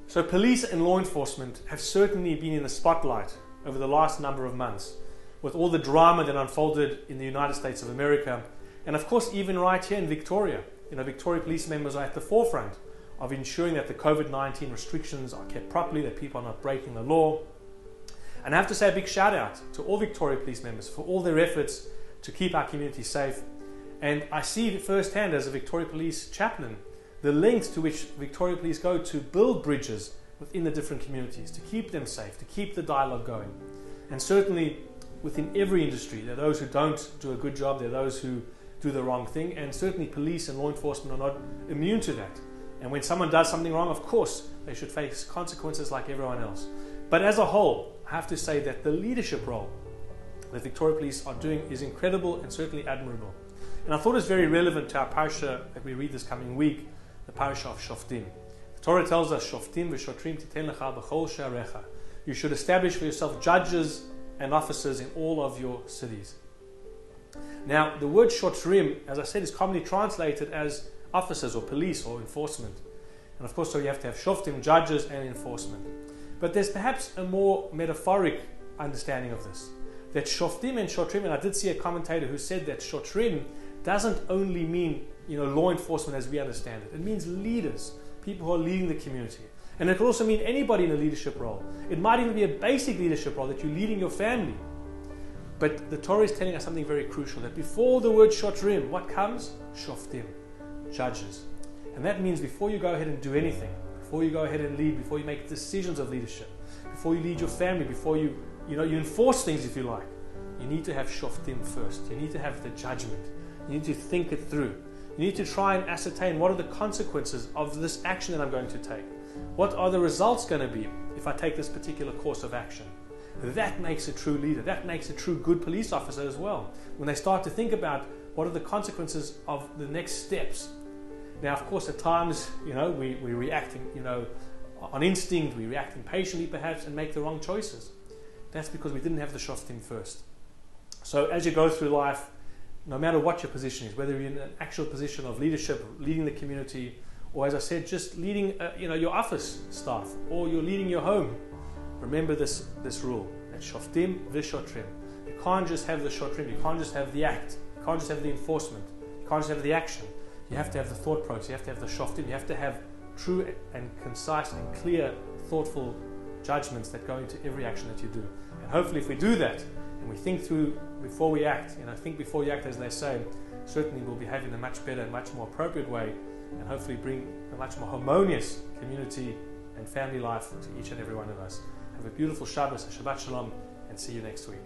So police and law enforcement have certainly been in the spotlight over the last number of months with all the drama that unfolded in the United States of America, and of course even right here in Victoria. Victoria police members are at the forefront of ensuring that the COVID-19 restrictions are kept properly, that people are not breaking the law. And I have to say a big shout out to all Victoria police members for all their efforts to keep our community safe. And I see firsthand as a Victoria Police chaplain the lengths to which Victoria Police go to build bridges within the different communities, to keep them safe, to keep the dialogue going. And certainly within every industry, there are those who don't do a good job, there are those who do the wrong thing, and certainly police and law enforcement are not immune to that. And when someone does something wrong, of course, they should face consequences like everyone else. But as a whole, I have to say that the leadership role that Victoria Police are doing is incredible and certainly admirable. And I thought it's very relevant to our parsha that we read this coming week, the Parshat of Shoftim. The Torah tells us, Shoftim v'shotrim titen lecha b'chol she'arecha. You should establish for yourself judges and officers in all of your cities. Now, the word shotrim, as I said, is commonly translated as officers or police or enforcement. And of course, so you have to have shoftim, judges and enforcement. But there's perhaps a more metaphoric understanding of this. That shoftim and shotrim, and I did see a commentator who said that shotrim doesn't only mean law enforcement as we understand it. It means leaders, people who are leading the community. And it could also mean anybody in a leadership role. It might even be a basic leadership role that you're leading your family. But the Torah is telling us something very crucial, that before the word shotrim, what comes? Shoftim, judges. And that means before you go ahead and do anything, before you go ahead and lead, before you make decisions of leadership, before you lead your family, before you enforce things if you like, you need to have shoftim first. You need to have the judgment. You need to think it through. You need to try and ascertain what are the consequences of this action that I'm going to take. What are the results going to be if I take this particular course of action? That makes a true leader. That makes a true good police officer as well. When they start to think about what are the consequences of the next steps. Now, of course, at times, we're reacting, on instinct, we react impatiently perhaps and make the wrong choices. That's because we didn't have the shoftim first. So as you go through life, no matter what your position is, whether you're in an actual position of leadership, leading the community, or as I said, just leading your office staff, or you're leading your home, remember this rule, that shoftim v'shotrim. You can't just have the shotrim, you can't just have the act, you can't just have the enforcement, you can't just have the action. You have to have the thought process, you have to have the shoftim, you have to have true and concise and clear, thoughtful judgments that go into every action that you do. And hopefully if we do that, and we think through before we act, think before you act, as they say, certainly we'll behave in a much better and much more appropriate way, and hopefully bring a much more harmonious community and family life to each and every one of us. Have a beautiful Shabbos, a Shabbat Shalom, and see you next week.